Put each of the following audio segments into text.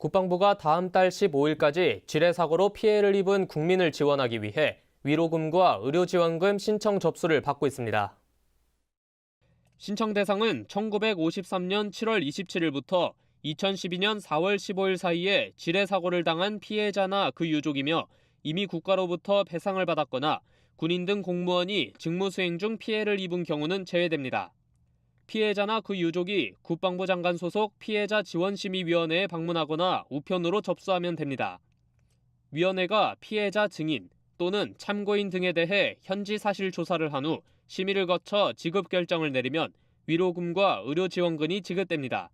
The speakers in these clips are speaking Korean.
국방부가 다음 달 15일까지 지뢰 사고로 피해를 입은 국민을 지원하기 위해 위로금과 의료지원금 신청 접수를 받고 있습니다. 신청 대상은 1953년 7월 27일부터 2012년 4월 15일 사이에 지뢰 사고를 당한 피해자나 그 유족이며 이미 국가로부터 배상을 받았거나 군인 등 공무원이 직무 수행 중 피해를 입은 경우는 제외됩니다. 피해자나 그 유족이 국방부 장관 소속 피해자지원심의위원회에 방문하거나 우편으로 접수하면 됩니다. 위원회가 피해자 증인 또는 참고인 등에 대해 현지 사실 조사를 한 후 심의를 거쳐 지급 결정을 내리면 위로금과 의료지원금이 지급됩니다.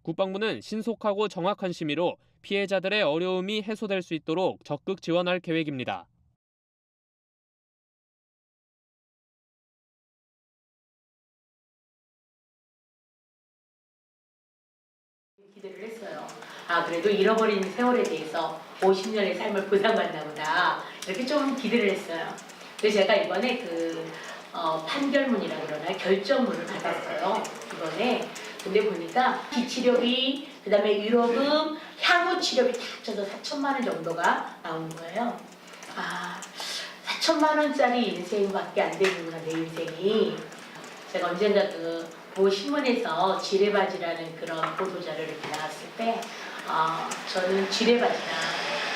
국방부는 신속하고 정확한 심의로 피해자들의 어려움이 해소될 수 있도록 적극 지원할 계획입니다. 기대를 했어요. 그래도 잃어버린 세월에 대해서 50년의 삶을 보상받나 보다 이렇게 좀 기대를 했어요. 그래서 제가 이번에 판결문이라 그러나 결정문을 받았어요. 이번에. 근데 보니까 기치료비, 그다음에 위로금, 향후 치료비 다 합쳐서 4천만 원 정도가 나온 거예요. 4천만 원짜리 인생밖에 안 되는구나, 내 인생이. 제가 언젠가 모 신문에서 지뢰바지라는 그런 보도자료를 이렇게 나왔을 때 저는 지뢰바지나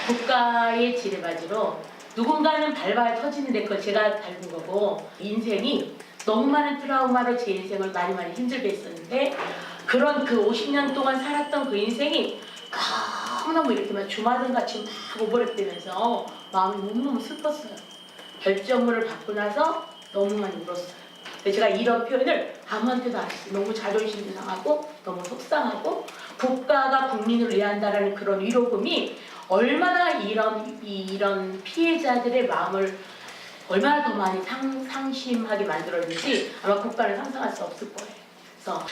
국가의 지뢰바지로 누군가는 밟아야 터지는데 그걸 제가 밟은 거고, 인생이 너무 많은 트라우마로 제 인생을 많이 힘들게 했었는데 그런 그 50년 동안 살았던 그 인생이 너무너무 이렇게 막 주마등같이 막 오버랩되면서 마음이 너무너무 슬펐어요. 결정문을 받고 나서 너무 많이 울었어요. 제가 이런 표현을 아무한테도 안 했어요. 너무 자존심도 상하고 너무 속상하고, 국가가 국민을 위해 한다는 그런 위로금이 얼마나 이런 피해자들의 마음을 얼마나 더 많이 상심하게 만들었는지 아마 국가는 상상할 수 없을 거예요. 그래서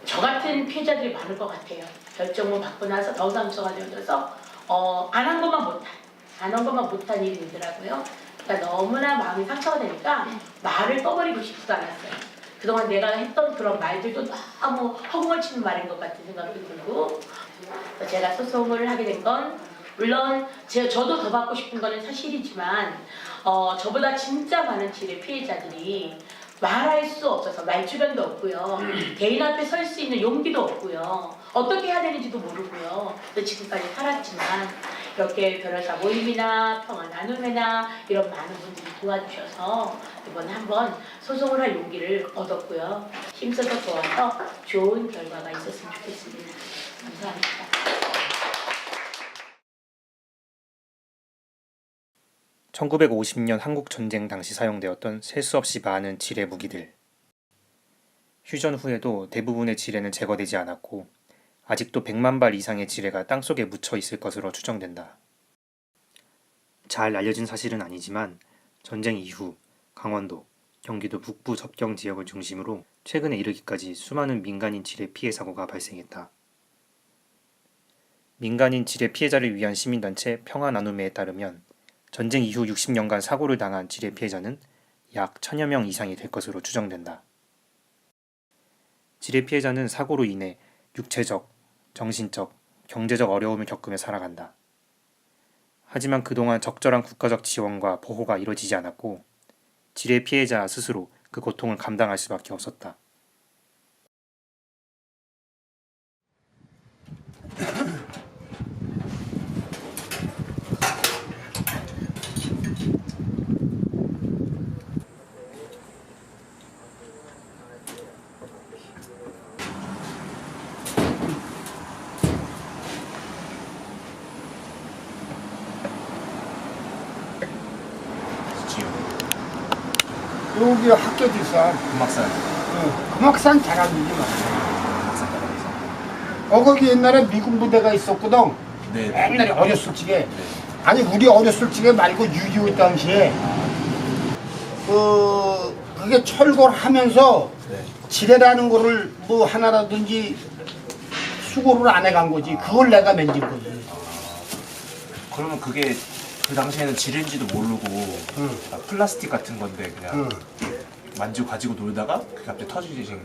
저 같은 피해자들이 많을 것 같아요. 결정문 받고 나서 더 상처가 되어서 안 한 것만 못한 일이 있더라고요. 그러니까 너무나 마음이 상처가 되니까 말을 떠버리고 싶지도 않았어요. 그동안 내가 했던 그런 말들도 너무 허공을 치는 말인 것 같은 생각도 들고, 제가 소송을 하게 된 건 물론 저도 더 받고 싶은 거는 사실이지만 저보다 진짜 많은 지뢰 피해자들이 말할 수 없어서 말주변도 없고요. 대인 앞에 설 수 있는 용기도 없고요. 어떻게 해야 되는지도 모르고요. 지금까지 살았지만 이렇게 변호사 모임이나 평화 나눔회나 이런 많은 분들이 도와주셔서 이번에 한번 소송을 할 용기를 얻었고요. 힘써서 도와서 좋은 결과가 있었으면 좋겠습니다. 감사합니다. 1950년 한국 전쟁 당시 사용되었던 셀 수 없이 많은 지뢰 무기들. 휴전 후에도 대부분의 지뢰는 제거되지 않았고 아직도 100만 발 이상의 지뢰가 땅속에 묻혀 있을 것으로 추정된다. 잘 알려진 사실은 아니지만 전쟁 이후 강원도, 경기도 북부 접경 지역을 중심으로 최근에 이르기까지 수많은 민간인 지뢰 피해 사고가 발생했다. 민간인 지뢰 피해자를 위한 시민단체 평화나눔회에 따르면 전쟁 이후 60년간 사고를 당한 지뢰 피해자는 약 1000여 명 이상이 될 것으로 추정된다. 지뢰 피해자는 사고로 인해 육체적, 정신적, 경제적 어려움을 겪으며 살아간다. 하지만 그동안 적절한 국가적 지원과 보호가 이루어지지 않았고 지뢰 피해자 스스로 그 고통을 감당할 수밖에 없었다. 여기 학교 뒷산 금악산. 금악산 자락이지 거기 옛날에 미군 부대가 있었거든. 네. 옛날에 어렸을 적에. 아니 우리 어렸을 적에 말고 6.25 당시에 그게 철거를 하면서 지뢰라는 거를 뭐 하나라든지 수고를 안 해간 거지. 그걸 내가 만진 거지. 그러면 그게 그 당시에는 지뢰인지도 모르고 플라스틱 같은 건데 그냥 만지고 가지고 놀다가 그게 갑자기 터지신.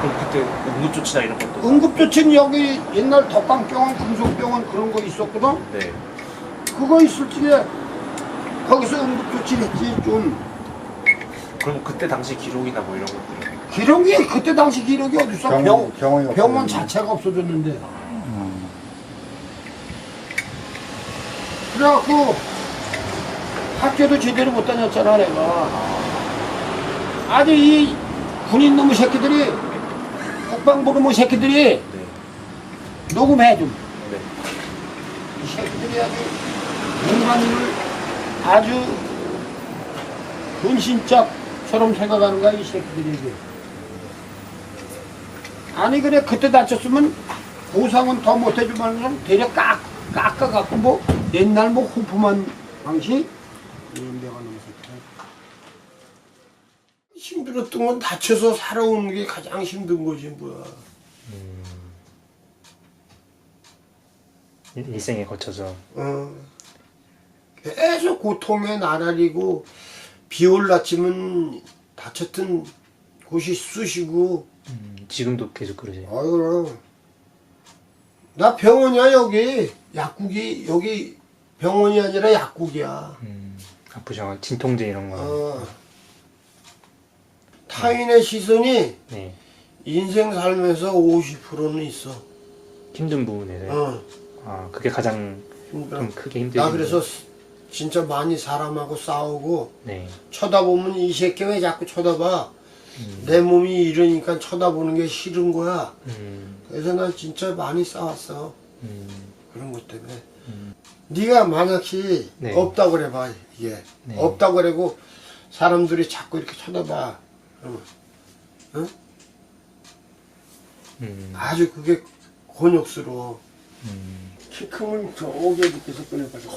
그럼 그때 응급조치나 이런 것도 응급조치는 여기 옛날 덕강병원, 금속병원 그런 거 있었거든. 네. 그거 있을 적에 거기서 응급조치를 했지. 좀 그럼 그때 당시 기록이나 뭐 이런 것들은 기록이 그때 당시 기록이 어딨어? 병원이 병원 없어졌네. 자체가 없어졌는데. 그래갖고 학교도 제대로 못 다녔잖아 내가. 아주 이 군인 놈의 새끼들이 국방부르모 새끼들이 네. 녹음해 좀. 네. 이 새끼들이 아주 민간인을 아주 분신짝처럼 생각하는 거야 이 새끼들이. 아니 그래 그때 다쳤으면 보상은 더 못해주면 대략 깎아갖고 뭐 옛날 뭐 호프만 방식 이런 데가 너무 힘들었던 건 다쳐서 살아오는 게 가장 힘든 거지 뭐야. 일생에 거쳐서. 계속 고통에 나날이고 비올 아침은 다쳤던 곳이 쑤시고. 지금도 계속 그러세요. 아유, 나 병원이야 여기. 약국이 여기 병원이 아니라 약국이야. 아프셔가 진통제 이런 거. 타인의 시선이 네. 인생 살면서 50%는 있어. 힘든 부분에서. 어. 아 그게 가장 그러니까 좀 크게 힘들죠. 나 그래서 진짜 많이 사람하고 싸우고 네. 쳐다보면 이 새끼 왜 자꾸 쳐다봐. 내 몸이 이러니까 쳐다보는 게 싫은 거야. 그래서 난 진짜 많이 싸웠어. 그런 것 때문에. 네가 만약에 네. 없다고 그래봐 이게. 네. 없다고 그래고 사람들이 자꾸 이렇게 쳐다봐. 그러면 응? 아주 그게 곤욕스러워. 키 크면 저기 밑에서 꺼내봐서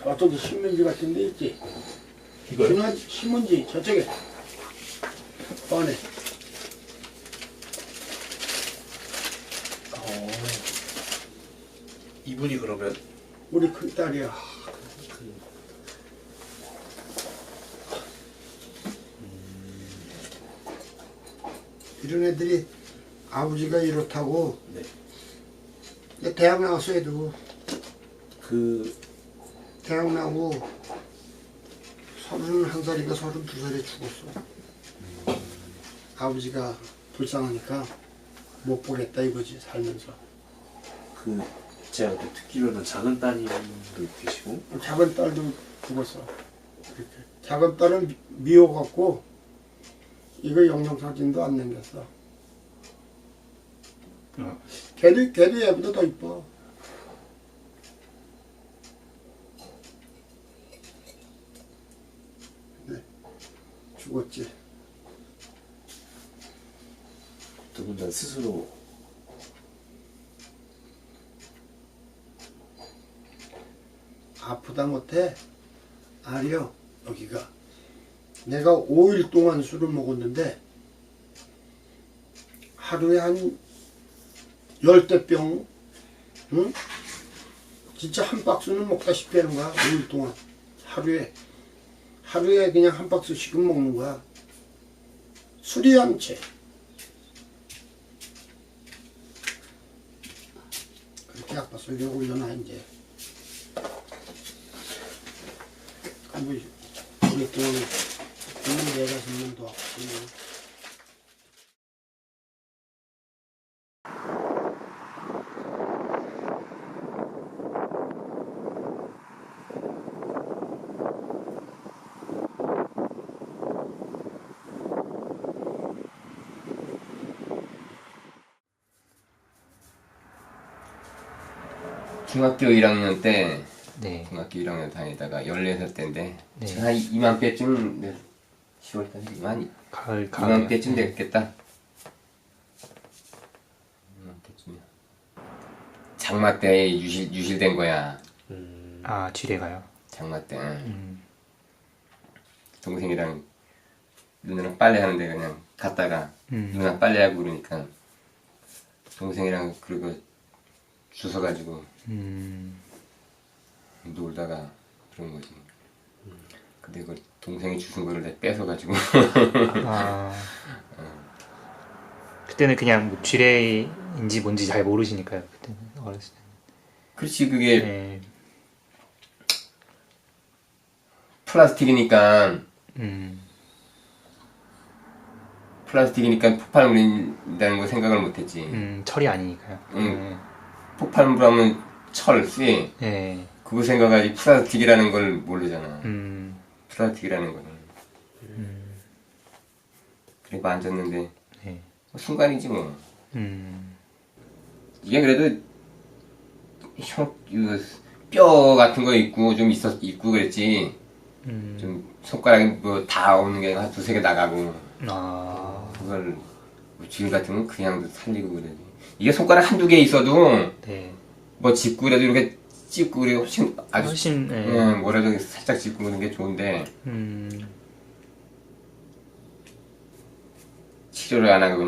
저쪽에 신문지 같은 데 있지? 이거요? 신문지 저쪽에 꺼내. 이분이 그러면 우리 큰딸이야. 이런 애들이 아버지가 이렇다고 네. 대학 나왔어 애도. 그 대학 나오고 31살인가 32살에 죽었어. 아버지가 불쌍하니까 못 보겠다 이거지 살면서. 그 제가 그때 듣기로는 작은 따님도 계시고 작은 딸도 죽었어. 이렇게. 작은 딸은 미워갖고 이거 영정사진도 안 남겼어. 걔도 얘보다 더 이뻐. 네, 죽었지. 두 분 다 스스로 아프다 못해 아니요 여기가 내가 5일 동안 술을 먹었는데 하루에 한 10대병 응? 진짜 한 박스는 먹다시피 하는 거야 5일 동안 하루에 그냥 한 박스씩은 먹는 거야. 술이 한 채. 그렇게 아팠어. 이제 올려놔 이제. 뭐 오랫동안 내가 있는 도 아프지. 중학교 1학년 때 네. 중학교 1학년 다니다가 16살 때인데 네. 제가 한 이맘때쯤 10월달에 가을 이맘때쯤 됐겠다. 이맘때쯤이야. 장마 때 유실된 거야. 아 지뢰가요. 장마 때 동생이랑 누나랑 빨래하는데 그냥 갔다가 누나 빨래하고 그러니까 동생이랑 그리고 주워가지고 놀다가 그런 거지. 근데 그 동생이 주운 거를 내가 뺏어가지고 아 그때는 그냥 뭐 지뢰인지 뭔지 잘 모르시니까요. 그때는 어렸을 때. 그렇지 그게 네. 플라스틱이니까 음. 폭발물인다는 거 생각을 못했지. 철이 아니니까요. 폭발물 하면 철, 쇠. 네. 그거 생각하지 플라스틱이라는 걸 모르잖아. 음. 플라스틱이라는 거는. 그리고 앉았는데 네. 순간이지 뭐. 음. 이게 그래도 뼈 같은 거 있고 좀 있고 그랬지. 좀 손가락이 뭐 다 오는 게 한 두세 개 나가고. 아. 그걸 뭐 쥐 같은 건 그냥 살리고 그래야지. 이게 손가락 한두 개 있어도 네. 뭐 짚고 그래도 이렇게 찝고 그래 훨씬 아주 훨씬. 네. 뭐라도 살짝 짚고 그런 게 좋은데 치료를 안 하고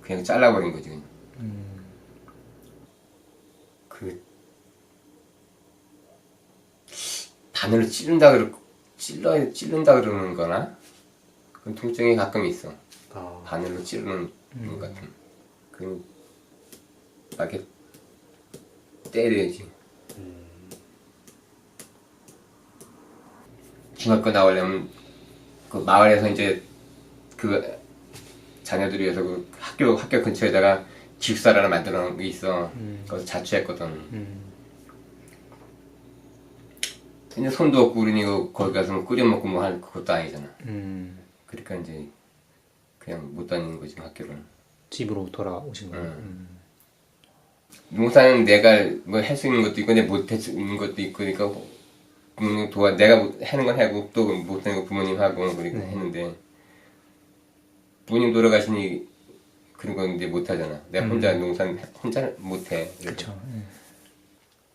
그냥 잘라버린 거지. 그냥. 그 바늘로 찌른다 그러는 거나 그런 통증이 가끔 있어. 아. 바늘로 찌르는 것 같은. 그 이렇게 때려야지. 중학교 나오려면 그 마을에서 이제 그 자녀들이 위해서 그 학교 근처에다가 기숙사를 하나 만들어 놓은 게 있어. 거기서 자취했거든. 이제 손도 없고 그러니 거기 가서 뭐 끓여 먹고 뭐 할 것도 아니잖아. 그러니까 이제 그냥 못 다니는 거지 학교를. 집으로 돌아오신 거예요. 농사는 내가 뭐 할 수 있는 것도 있고 내가 못 할 수 있는 것도 있고 그러니까 부모님 내가 하는 건 하고 또 못 하는 거 부모님 하고 그러니까 했는데 부모님 돌아가시니 그런 건 이제 못 하잖아. 내가 농사는 혼자 못 해. 그렇죠.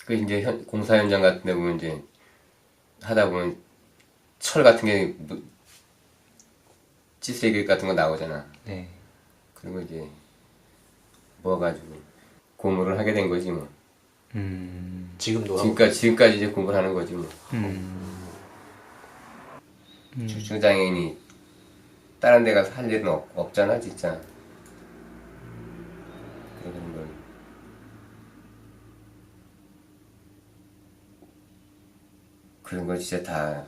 그 이제 공사 현장 같은 데 보면 이제 하다 보면 철 같은 게 찌쓰레기 같은 거 나오잖아. 네. 그리고 이제 모아가지고 고무를 하게 된 거지 뭐. 지금도 지금까지 이제 공부를 하는 거지 뭐. 주장장애인이 다른 데 가서 할 일은 없잖아 진짜. 그런 걸. 그런 걸 진짜 다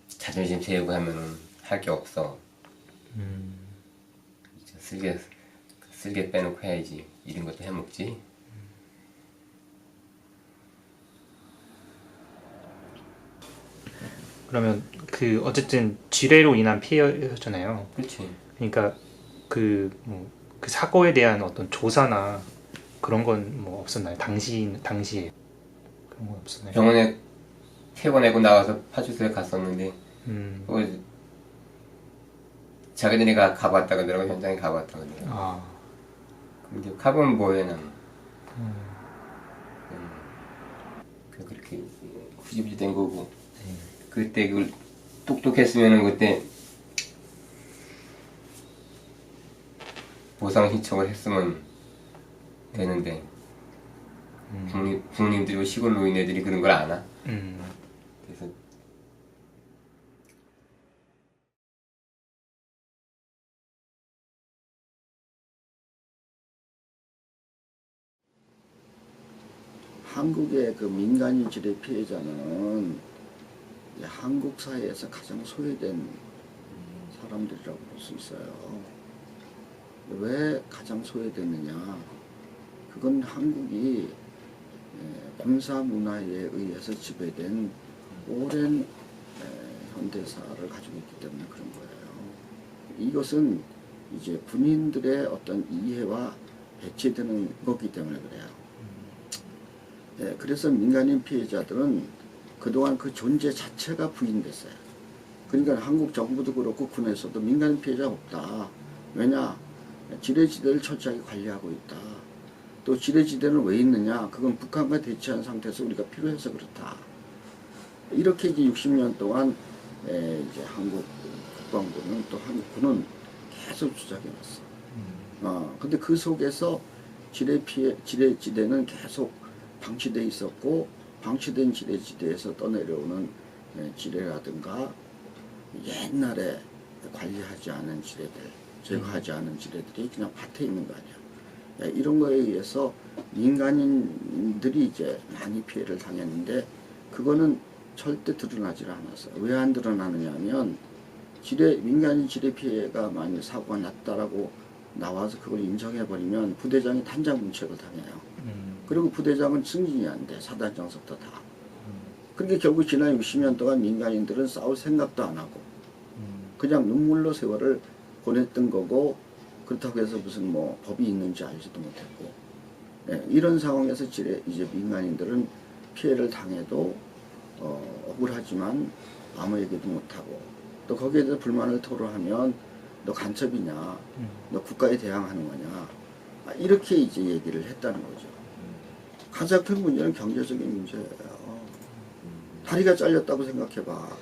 자존심 세우고 하면은 할 게 없어. 쓸개 빼놓고 해야지. 이런 것도 해먹지. 그러면 그 어쨌든 지뢰로 인한 피해였잖아요. 그렇지. 그러니까 그 사고에 대한 어떤 조사나 그런 건 뭐 없었나요? 당시에 그런 건 없었나요? 병원에 퇴원하고 나와서 파출소에 갔었는데 자기들이 가봤다 그러더라고. 현장에 가봤다 그러더라고. 아. 근데 가보면 뭐해 나는. 그렇게 후지부지 된 거고. 그때 그걸 똑똑했으면은 그때 보상 신청을 했으면 되는데 부모님들이 시골 노인네들이 그런 걸 아나? 그래서 한국의 그 민간인 지뢰 피해자는 한국 사회에서 가장 소외된 사람들이라고 볼 수 있어요. 왜 가장 소외됐느냐? 그건 한국이 공사 문화에 의해서 지배된 오랜 현대사를 가지고 있기 때문에 그런 거예요. 이것은 이제 군인들의 어떤 이해와 배치되는 거기 때문에 그래요. 그래서 민간인 피해자들은 그동안 그 존재 자체가 부인됐어요. 그러니까 한국 정부도 그렇고 군에서도 민간인 피해자가 없다. 왜냐? 지뢰지대를 철저하게 관리하고 있다. 또 지뢰지대는 왜 있느냐? 그건 북한과 대치한 상태에서 우리가 필요해서 그렇다. 이렇게 이제 60년 동안 이제 한국 국방부는 또 한국군은 계속 주장해왔어. 근데 그 속에서 지뢰지대는 계속 방치돼 있었고, 방치된 지뢰지대에서 떠내려오는 지뢰라든가 옛날에 관리하지 않은 지뢰들, 제거하지 않은 지뢰들이 그냥 밭에 있는 거 아니야. 이런 거에 의해서 민간인들이 이제 많이 피해를 당했는데 그거는 절대 드러나질 않았어요. 왜 안 드러나느냐 하면 민간인 지뢰 피해가 많이 사고가 났다라고 나와서 그걸 인정해버리면 부대장이 단장 문책을 당해요. 그리고 부대장은 승진이 안 돼. 사단장부터 다. 그러니까 결국 지난 60년 동안 민간인들은 싸울 생각도 안 하고 그냥 눈물로 세월을 보냈던 거고 그렇다고 해서 무슨 뭐 법이 있는지 알지도 못했고 이런 상황에서 이제 민간인들은 피해를 당해도 억울하지만 아무 얘기도 못하고 또 거기에 대해서 불만을 토로하면 너 간첩이냐 너 국가에 대항하는 거냐 이렇게 이제 얘기를 했다는 거죠. 가장 큰 문제는 경제적인 문제예요. 다리가 잘렸다고 생각해봐.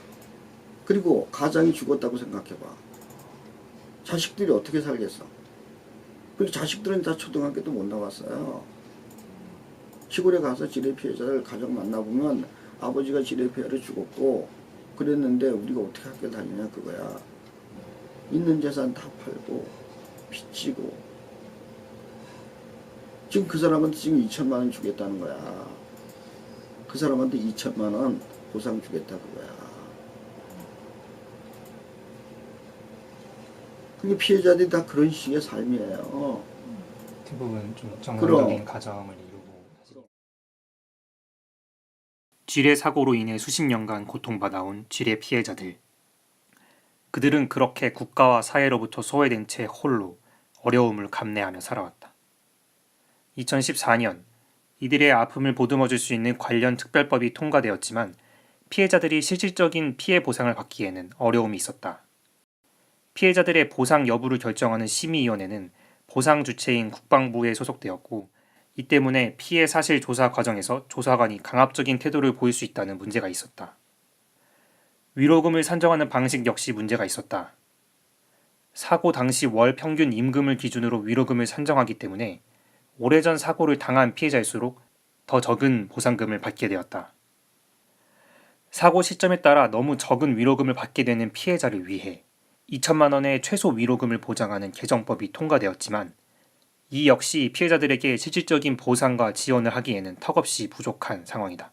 그리고 가장이 죽었다고 생각해봐. 자식들이 어떻게 살겠어? 그리고 자식들은 다 초등학교도 못 나왔어요. 시골에 가서 지뢰 피해자를 가정 만나보면 아버지가 지뢰 피해로 죽었고 그랬는데 우리가 어떻게 학교 다니냐 그거야. 있는 재산 다 팔고 빚지고 지금 그 사람한테 지금 2천만 원 주겠다는 거야. 그 사람한테 2천만 원 보상 주겠다 그거야. 그게 피해자들이 다 그런 식의 삶이에요. 대부분 좀 정상적인 가정을 이루고 지뢰 사고로 인해 수십 년간 고통받아온 지뢰 피해자들. 그들은 그렇게 국가와 사회로부터 소외된 채 홀로 어려움을 감내하며 살아왔다. 2014년 이들의 아픔을 보듬어줄 수 있는 관련 특별법이 통과되었지만 피해자들이 실질적인 피해 보상을 받기에는 어려움이 있었다. 피해자들의 보상 여부를 결정하는 심의위원회는 보상 주체인 국방부에 소속되었고 이 때문에 피해 사실 조사 과정에서 조사관이 강압적인 태도를 보일 수 있다는 문제가 있었다. 위로금을 산정하는 방식 역시 문제가 있었다. 사고 당시 월 평균 임금을 기준으로 위로금을 산정하기 때문에 오래전 사고를 당한 피해자일수록 더 적은 보상금을 받게 되었다. 사고 시점에 따라 너무 적은 위로금을 받게 되는 피해자를 위해 2천만 원의 최소 위로금을 보장하는 개정법이 통과되었지만 이 역시 피해자들에게 실질적인 보상과 지원을 하기에는 턱없이 부족한 상황이다.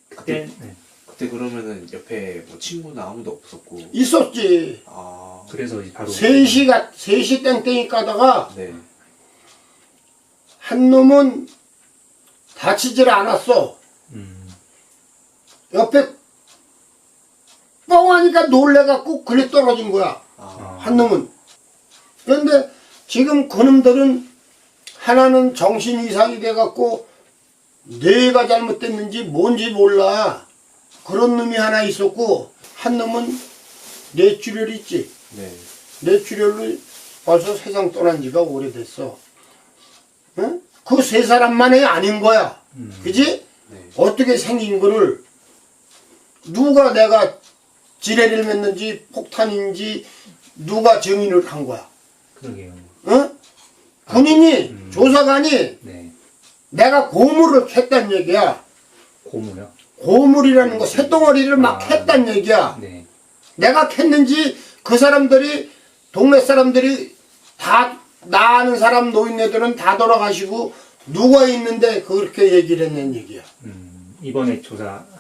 그때 그러면은 옆에 뭐 친구나 아무도 없었고 있었지. 그래서 바로 3시 땡땡이 까다가 네. 한 놈은 다치질 않았어. 옆에 뻥하니까 놀래갖고 그래 떨어진 거야. 한 놈은. 그런데 지금 그놈들은 하나는 정신 이상이 돼갖고 뇌가 잘못됐는지 뭔지 몰라. 그런 놈이 하나 있었고 한 놈은 뇌출혈 있지. 네. 뇌출혈로 벌써 세상 떠난 지가 오래됐어. 응? 그 세 사람만이 아닌 거야. 그지? 네. 어떻게 생긴 거를 누가 내가 지뢰를 맺는지 폭탄인지 누가 증인을 한 거야. 그러게요. 응? 군인이 조사관이 네. 내가 고물을 했단 얘기야. 고무요? 고물이라는 거 새덩어리를 막 했단 얘기야. 네. 내가 캤는지 그 사람들이 동네 사람들이 다 나 아는 사람 노인네들은 다 돌아가시고 누가 있는데 그렇게 얘기를 했는 얘기야. 이번에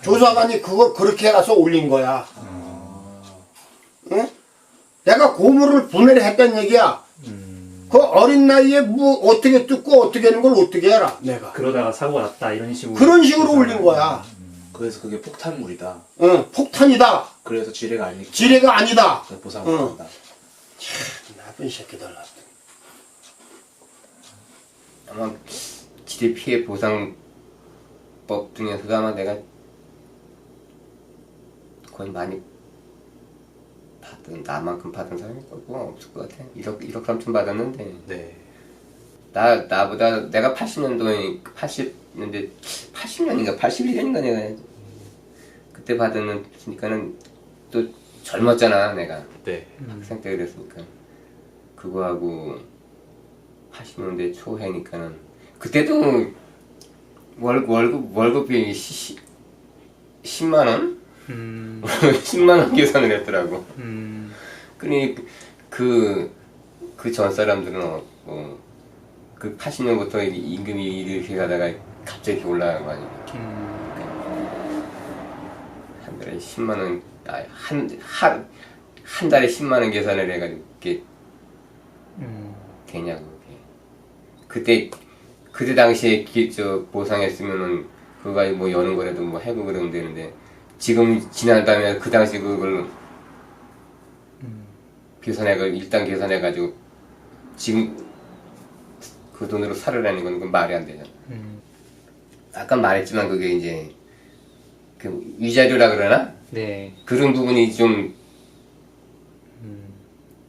조사관이 그걸 그렇게 가서 올린 거야. 응? 내가 고물을 분해를 했단 얘기야. 그 어린 나이에 뭐 어떻게 뜯고 어떻게 하는 걸 어떻게 알아 내가. 그러다가 사고가 났다 이런 식으로 그런 식으로 올린 거야. 그래서 그게 폭탄물이다. 응, 폭탄이다. 그래서 지뢰가 아니고 지뢰가 아니다. 보상을 받는다. 나쁜 새끼들. 아마 지뢰 피해 보상법 중에서도 아마 내가 거의 많이 받은 나만큼 받은 사람이 뭐 없을 것 같아. 1억 3천 받았는데 네. 나보다 내가 80년인가 81년인가 내가 그때 받았으니까는 또 젊었잖아 내가. 네. 학생 때 그랬으니까 그거하고 80년대 초해니까는 그때도 월급이 10만 원? 10만 원 계산을 했더라고. 그러니 그 전 사람들은 그 80년부터 임금이 이렇게 가다가 갑자기 이렇게 올라간 거 아니에요. 한 달에 10만 원, 한 달에 10만 원 계산을 해가지고 그게 되냐고. 그게. 그때 당시에 보상했으면은 그거 가지고 뭐 여는 거라도 뭐 해고 그러면 되는데 지금 지난다음에 그 당시 그걸 일단 계산해가지고 지금 그 돈으로 살으라는 건 그건 말이 안 되잖아. 아까 말했지만 그게 이제 그 위자료라 그러나? 네. 그런 부분이 좀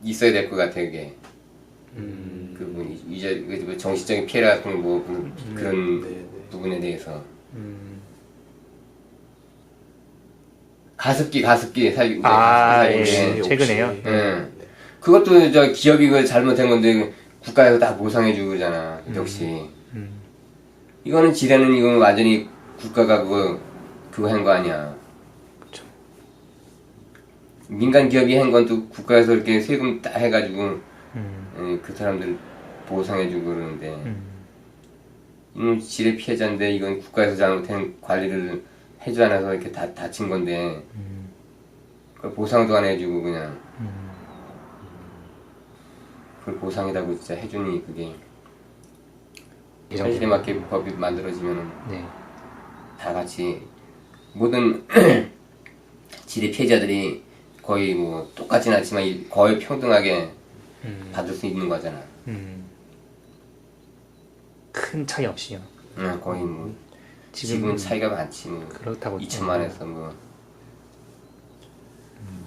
있어야 될 것 같아 그게. 그 부분이 위자료, 정신적인 피해 같은 뭐 그런 부분에 대해서. 가습기 예. 최근에요. 그것도 기업이 그 잘못한 건데 국가에서 다 보상해주고 그러잖아. 역시 이거는 지뢰는 이건 완전히 국가가 그거 한 거 아니야. 그쵸. 민간 기업이 한 건 또 국가에서 이렇게 세금 딱 해가지고 그 사람들 보상해주고 그러는데 이건 지뢰 피해자인데 이건 국가에서 잘못한 관리를 해주지 않아서 이렇게 다 다친 건데 그걸 보상도 안 해주고 그냥 그걸 보상이라고 진짜 해주니 그게 현실에 맞게 법이 만들어지면은 네. 다 같이 모든 지뢰 피해자들이 거의 뭐 똑같진 않지만 거의 평등하게 받을 수 있는 거잖아. 큰 차이 없이요. 거의 뭐 지금 지금 차이가 많지 뭐. 그렇다고 2천만에서 뭐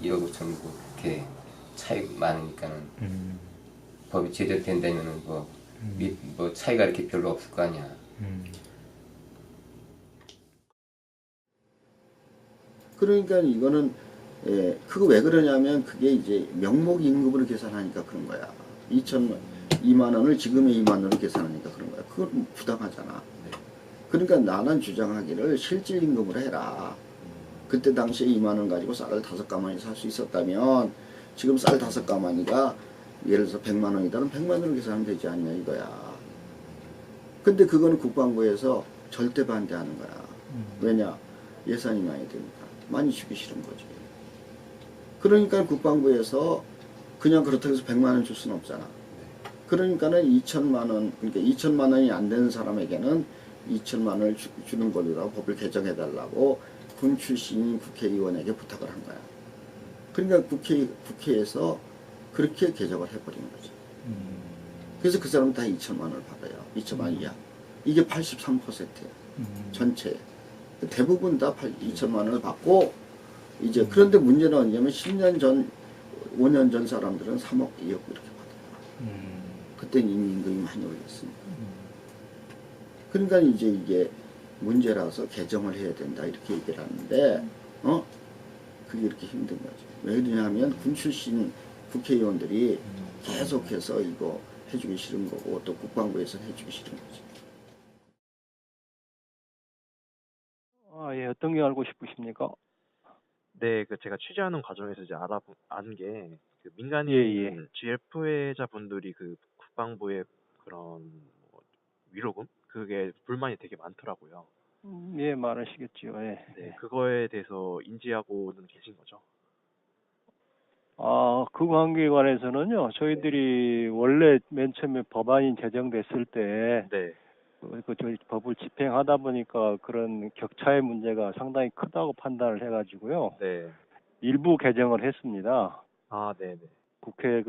1억 5천 뭐 이렇게 차이 많으니까는 법이 제대로 된다면은 뭐 차이가 이렇게 별로 없을 거 아니야. 그러니까 이거는 그거 왜 그러냐면 그게 이제 명목 임금으로 계산하니까 그런 거야. 2만 원을 지금의 2만 원으로 계산하니까 그런 거야. 그건 부당하잖아. 그러니까 나는 주장하기를 실질 임금으로 해라. 그때 당시에 2만 원 가지고 쌀을 5가마니 살 수 있었다면 지금 쌀 5가마니가 예를 들어서 100만 원이다면 100만 원으로 계산하면 되지 않냐 이거야. 근데 그거는 국방부에서 절대 반대하는 거야. 왜냐? 예산이 많이 되니까. 많이 주기 싫은 거지. 그러니까 국방부에서 그냥 그렇다고 해서 100만 원 줄 수는 없잖아. 그러니까는 2천만 원, 그러니까 2천만 원이 안 되는 사람에게는 2천만 원을 주는 걸로 법을 개정해달라고 군 출신인 국회의원에게 부탁을 한 거야. 그러니까 국회에서 그렇게 개정을 해버린 거지. 그래서 그 사람은 다 2천만 원을 받아요. 2천만 원 이하. 이게 83%야. 전체. 대부분 다 2천만 원을 받고, 이제, 그런데 문제는 뭐냐면 10년 전, 5년 전 사람들은 3억, 2억 이렇게 받아요. 그때는 이미 임금이 많이 올랐으니까. 그러니까 이제 이게 문제라서 개정을 해야 된다, 이렇게 얘기를 하는데, 그게 이렇게 힘든 거죠. 왜 그러냐면 군 출신 국회의원들이 계속해서 이거 해주기 싫은 거고, 또 국방부에서는 해주기 싫은 거지. 예, 어떤 게 알고 싶으십니까? 네, 제가 취재하는 과정에서 이제 아는 게, 민간인 예. GF회자분들이 국방부의 그런 위로금? 그게 불만이 되게 많더라고요. 예, 많으시겠죠. 예. 네, 그거에 대해서 인지하고는 계신 거죠? 그 관계에 관해서는요, 저희들이 원래 맨 처음에 법안이 제정됐을 때, 네, 저희 법을 집행하다 보니까 그런 격차의 문제가 상당히 크다고 판단을 해가지고요, 네. 일부 개정을 했습니다. 아, 네네. 국회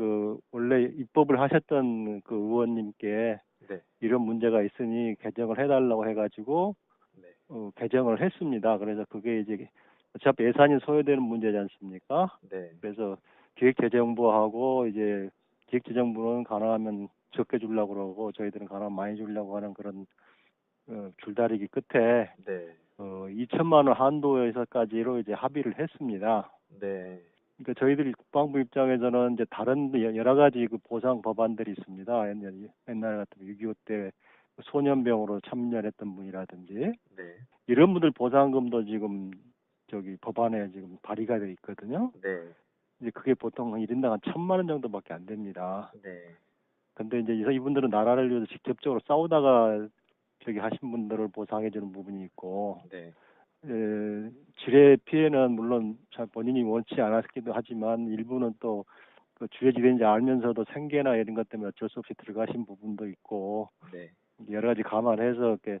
원래 입법을 하셨던 그 의원님께 네, 이런 문제가 있으니 개정을 해달라고 해가지고, 네. 개정을 했습니다. 그래서 그게 이제 어차피 예산이 소요되는 문제지 않습니까? 네, 그래서 기획재정부하고 이제 기획재정부는 가능하면 적게 주려고 그러고 저희들은 가능하면 많이 주려고 하는 그런 줄다리기 끝에 네, 2천만 원 한도에서까지로 이제 합의를 했습니다. 네, 그러니까 저희들이 국방부 입장에서는 이제 다른 여러 가지 그 보상 법안들이 있습니다. 옛날 같은 6.25 때 소년병으로 참여했던 분이라든지 네, 이런 분들 보상금도 지금 법안에 지금 발의가 돼 있거든요. 네, 이제 그게 보통 1인당 한 1,000만 원 정도밖에 안 됩니다. 네. 근데 이제 이분들은 나라를 위해서 직접적으로 싸우다가 저기 하신 분들을 보상해 주는 부분이 있고, 네. 지뢰 피해는 물론 잘 본인이 원치 않았기도 하지만 일부는 또 그 주해지대인지 알면서도 생계나 이런 것 때문에 어쩔 수 없이 들어가신 부분도 있고, 네. 여러 가지 감안해서 이렇게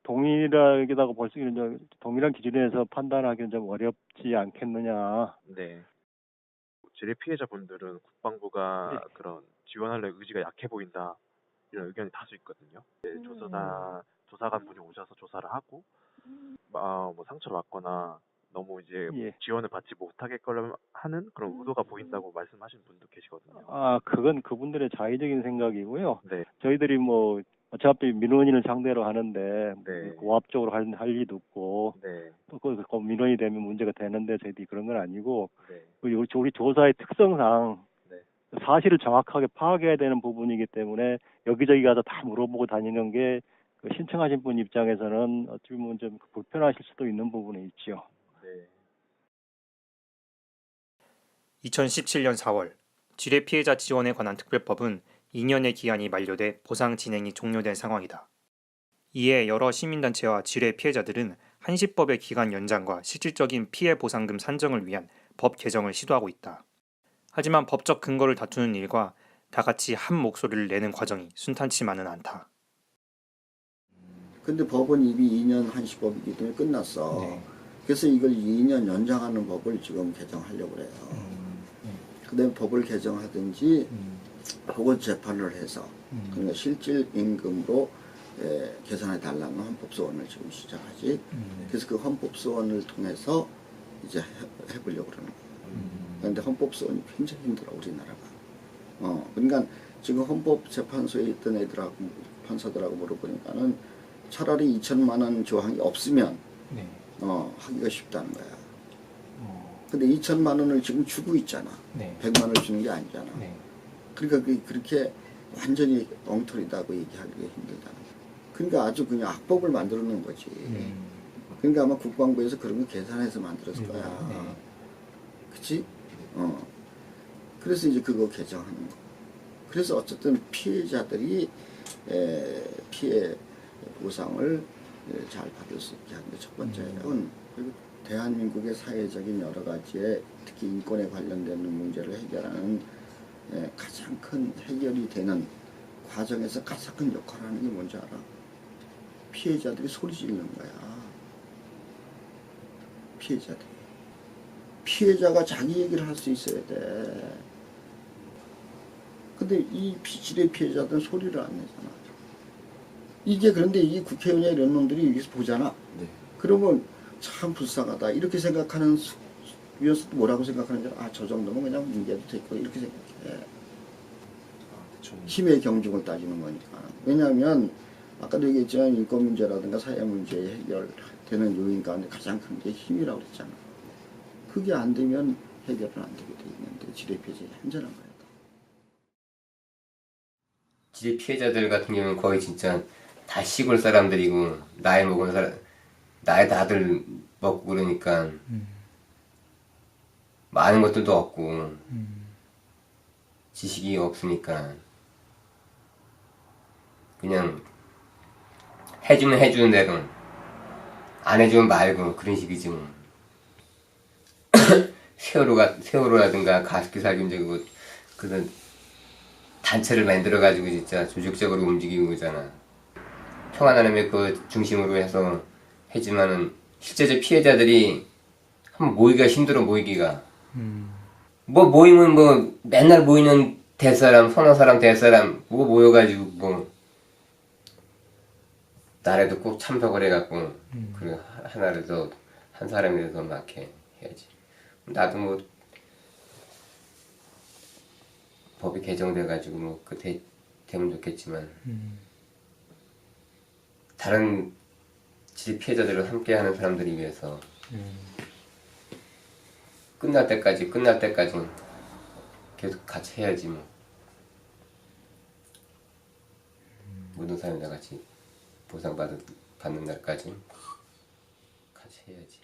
동일하게다고 볼 수 있는 동일한 기준에서 판단하기는 좀 어렵지 않겠느냐. 네. 지뢰 피해자분들은 국방부가 그런 지원할 의지가 약해 보인다 이런 의견이 다수 있거든요. 네, 조사관분이 오셔서 조사를 하고 뭐 상처를 받거나 너무 이제 예. 지원을 받지 못하게끔 하는 그런 의도가 보인다고 말씀하시는 분도 계시거든요. 그건 그분들의 자의적인 생각이고요. 네. 저희들이 뭐 어차피 민원인을 상대로 하는데 네. 고압적으로 할 리도 없고 네. 또 그 민원이 되면 문제가 되는데 저희들이 그런 건 아니고 네. 우리 조사의 특성상 네. 사실을 정확하게 파악해야 되는 부분이기 때문에 여기저기 가서 다 물어보고 다니는 게 그 신청하신 분 입장에서는 어찌 보면 좀 불편하실 수도 있는 부분이 있죠. 네. 2017년 4월 지뢰 피해자 지원에 관한 특별법은 2년의 기한이 만료돼 보상 진행이 종료된 상황이다. 이에 여러 시민단체와 지뢰 피해자들은 한시법의 기간 연장과 실질적인 피해 보상금 산정을 위한 법 개정을 시도하고 있다. 하지만 법적 근거를 다투는 일과 다 같이 한 목소리를 내는 과정이 순탄치만은 않다. 근데 법은 이미 2년 한시법이기 때문에 끝났어. 네. 그래서 이걸 2년 연장하는 법을 지금 개정하려고 그래요. 그다음에 법을 개정하든지 혹은 재판을 해서 그러니까 실질 임금으로 계산해 달라는 헌법소원을 지금 시작하지. 그래서 그 헌법소원을 통해서 이제 해보려고 그러는 거예요. 그런데 헌법소원이 굉장히 힘들어 우리나라가. 그러니까 지금 헌법재판소에 있던 애들하고 판사들하고 물어보니까는 차라리 2천만 원 조항이 없으면 네. 하기가 쉽다는 거야. 근데 2천만 원을 지금 주고 있잖아. 네. 100만 원을 주는 게 아니잖아. 네. 그러니까 그렇게 완전히 엉터리다고 얘기하기가 힘들다는 거야. 그러니까 아주 그냥 악법을 만들어 놓은 거지. 그러니까 아마 국방부에서 그런 거 계산해서 만들었을 거야. 네. 그치? 그래서 이제 그거 개정하는 거. 그래서 어쨌든 피해자들이 피해 보상을 잘 받을 수 있게 하는 게 첫 번째예요. 그리고 대한민국의 사회적인 여러 가지의 특히 인권에 관련되는 문제를 해결하는 가장 큰 해결이 되는 과정에서 가장 큰 역할을 하는 게 뭔지 알아? 피해자들이 소리 지르는 거야. 피해자들이. 피해자가 자기 얘기를 할 수 있어야 돼. 근데 이 지뢰 피해자들은 소리를 안 내잖아. 그런데 이 국회의원이나 이런 놈들이 여기서 보잖아. 네. 그러면 참 불쌍하다. 이렇게 생각하는 위에서도 뭐라고 생각하는지 저 정도면 그냥 문제도 됐고 이렇게 생각해. 힘의 경중을 따지는 거니까. 왜냐하면 아까도 얘기했지만 인권 문제라든가 사회 문제에 해결되는 요인 가운데 가장 큰 게 힘이라고 그랬잖아. 그게 안 되면 해결은 안 되게 돼 있는데 지뢰 피해자가 현저한 거야. 지뢰 피해자들 같은 경우는 거의 진짜 다 시골 사람들이고 나이 먹은 사람, 나이 다들 먹고 그러니까 많은 것들도 없고 지식이 없으니까 그냥 해주면 해주는 대로 안 해주면 말고 그런 식이지 뭐. 세월호라든가 가습기 살균제고 그런 단체를 만들어가지고 진짜 조직적으로 움직이는 거잖아. 평화나눔의 그 중심으로 해서 했지만은 실제적 피해자들이 한번 모이기가 힘들어. 모이기가 뭐 모이면 뭐 맨날 모이는 대사람 서너 사람 대사람 뭐 모여가지고 뭐 나라도 꼭 참석을 해갖고 그 하나라도 한 사람이라도 막 해야지. 나도 뭐 법이 개정돼가지고 뭐 그 되면 좋겠지만 다른 지뢰 피해자들을 함께하는 사람들을 위해서 끝날 때까지 계속 같이 해야지 뭐. 모든 사람이 다 같이 보상받는 날까지 같이 해야지.